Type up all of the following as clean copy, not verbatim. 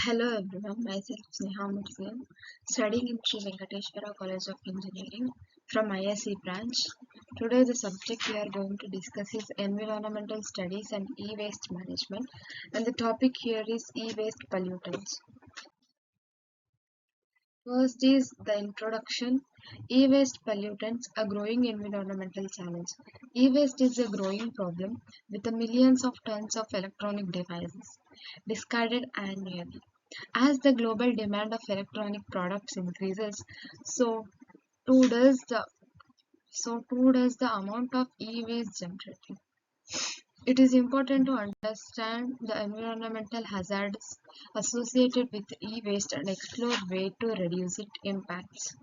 Hello everyone, myself Sneha Murthy, studying in Sri Venkateshwara College of Engineering from ISC branch. Today the subject we are going to discuss is environmental studies and e-waste management, and the topic here is e-waste pollutants. First is the introduction. E-waste pollutants, a growing environmental challenge. E-waste is a growing problem with the millions of tons of electronic devices discarded annually. As the global demand of electronic products increases, so too does the amount of e-waste generated. It is important to understand the environmental hazards associated with e-waste and explore ways to reduce its impacts.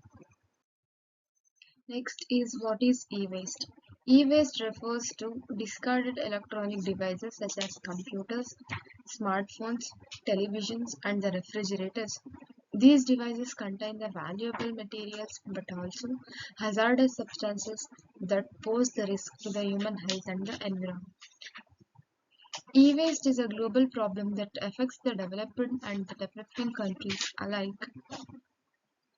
Next is what is e-waste. E-waste refers to discarded electronic devices such as computers, smartphones, televisions, and the refrigerators. These devices contain the valuable materials but also hazardous substances that pose the risk to the human health and the environment. E-waste is a global problem that affects the developed and the developing countries alike.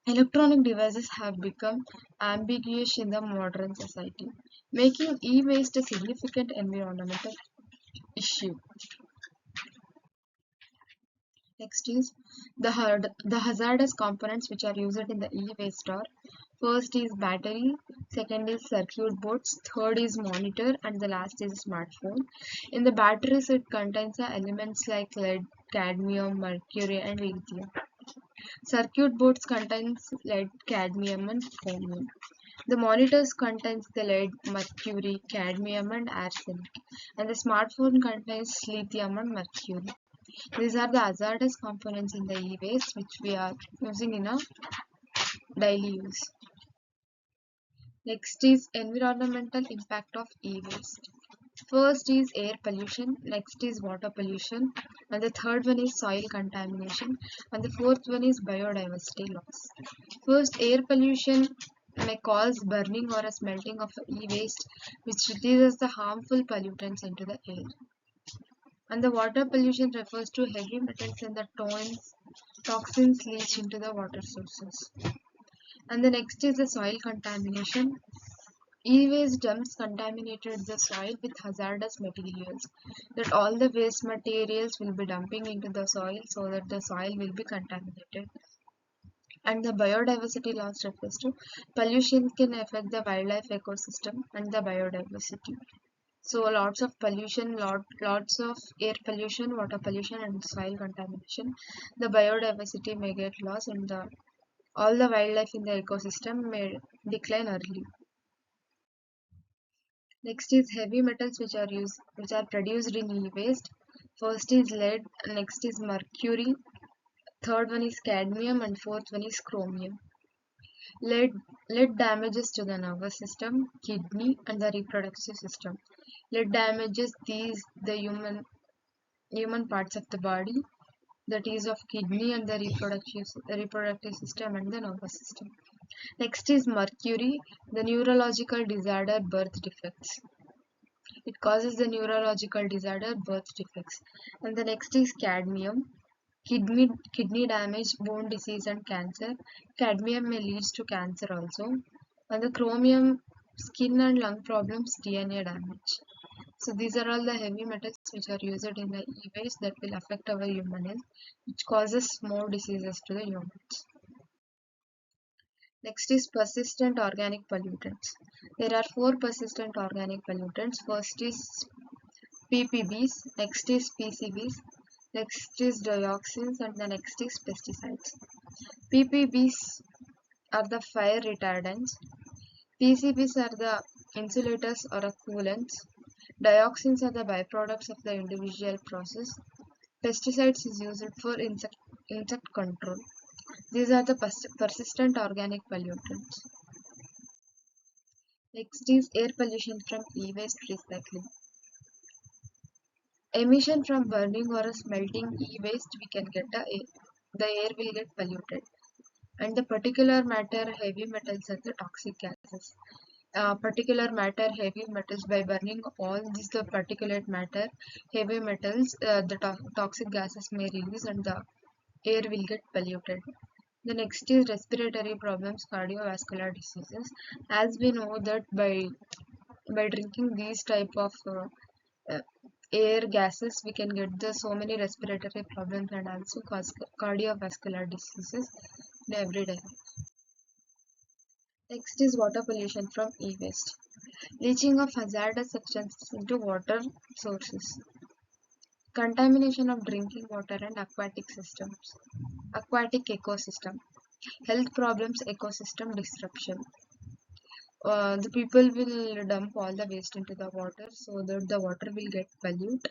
Electronic devices have become ambiguous in the modern society, making e-waste a significant environmental issue. Next is the hazardous components which are used in the e-waste are: first is battery, second is circuit boards, third is monitor, and the last is smartphone. In the batteries, it contains the elements like lead, cadmium, mercury, and lithium. Circuit boards contains lead, cadmium, and chromium. The monitors contains the lead, mercury, cadmium, and arsenic, and the smartphone contains lithium and mercury. These are the hazardous components in the e-waste which we are using in our daily use. Next is environmental impact of e-waste. First is air pollution, next is water pollution, and the third one is soil contamination, and the fourth one is biodiversity loss. First, air pollution may cause burning or a smelting of e-waste, which releases the harmful pollutants into the air. And the water pollution refers to heavy metals and the toxins leached into the water sources. And the next is the soil contamination. E-waste dumps contaminated the soil with hazardous materials. That all the waste materials will be dumping into the soil so that the soil will be contaminated. And the biodiversity loss refers to pollution can affect the wildlife ecosystem and the biodiversity. So lots of pollution, lots of air pollution, water pollution, and soil contamination. The biodiversity may get lost, and all the wildlife in the ecosystem may decline early. Next is heavy metals which are produced in e-waste. First is lead, next is mercury, third one is cadmium, and fourth one is chromium. Lead, lead damages to the nervous system, kidney, and the reproductive system. Lead damages the human parts of the body, that is of kidney and the reproductive system and the nervous system. Next is mercury, the neurological disorder birth defects. It causes the neurological disorder birth defects. And the next is cadmium, kidney damage, bone disease, and cancer. Cadmium may lead to cancer also. And the chromium, skin and lung problems, DNA damage. So these are all the heavy metals which are used in the e-waste that will affect our human health, which causes more diseases to the humans. Next is persistent organic pollutants. There are four persistent organic pollutants. First is PPBs, next is PCBs, next is dioxins, and the next is pesticides. PPBs are the fire retardants. PCBs are the insulators or coolants. Dioxins are the byproducts of the individual process. Pesticides is used for insect control. These are the persistent organic pollutants. Next is air pollution from e-waste recycling. Emission from burning or smelting e-waste, we can get the air will get polluted. And the particular matter, heavy metals are the toxic gases. Particular matter, heavy metals, by burning all these the particulate matter, heavy metals, the toxic gases may release, and air will get polluted. The next is respiratory problems, cardiovascular diseases. As we know that by drinking these type of uh, air gases, we can get the so many respiratory problems and also cause cardiovascular diseases in everyday. Next is water pollution from e-waste. Leaching of hazardous substances into water sources. Contamination of drinking water and aquatic systems. Aquatic ecosystem. Health problems, ecosystem disruption. The people will dump all the waste into the water so that the water will get pollute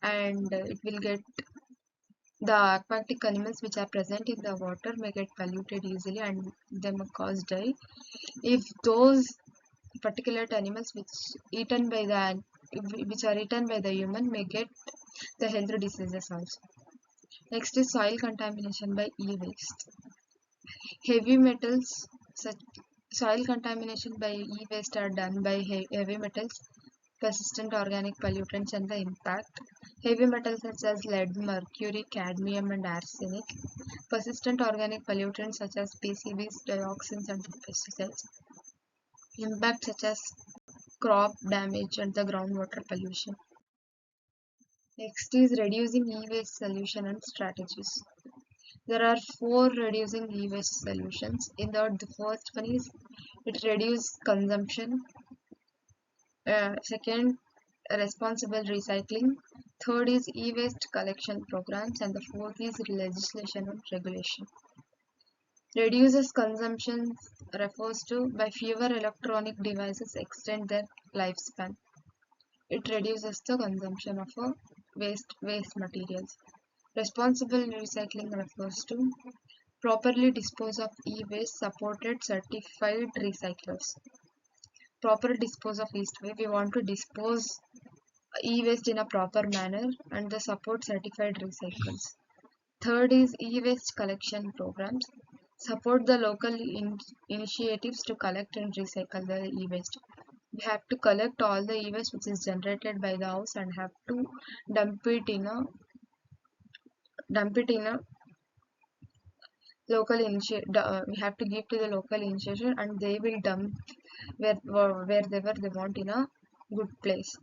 and it will get the aquatic animals which are present in the water may get polluted easily and they may cause die. If those particular animals which are eaten by the human may get the health diseases also. Next is soil contamination by e-waste. Heavy metals such soil contamination by e-waste are done by heavy metals, persistent organic pollutants and the impact. Heavy metals such as lead, mercury, cadmium and arsenic. Persistent organic pollutants such as PCBs, dioxins and pesticides. Impact such as crop damage and the groundwater pollution. Next is reducing e-waste solution and strategies. There are four reducing e-waste solutions. In that, the first one is it reduces consumption. Second, responsible recycling. Third is e-waste collection programs, and the fourth is legislation and regulation. Reduces consumption refers to by fewer electronic devices extend their lifespan. It reduces the consumption of waste materials. Responsible recycling refers to properly dispose of e-waste supported certified recyclers. Proper dispose of e-waste. We want to dispose e-waste in a proper manner and the support certified recyclers. Third is e-waste collection programs. Support the local initiatives to collect and recycle the e-waste. We have to collect all the e-waste which is generated by the house and have to dump it in a dump it in a local initiative. We have to give to the local initiation and they will dump wherever they want in a good place.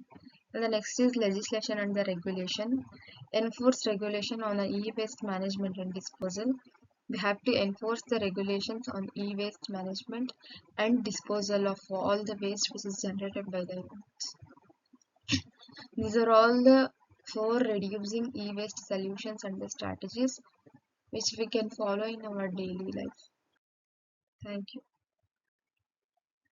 And the next is legislation and the regulation. Enforce regulation on e-waste management and disposal. We have to enforce the regulations on e-waste management and disposal of all the waste which is generated by the humans. These are all the four reducing e-waste solutions and the strategies which we can follow in our daily life. Thank you.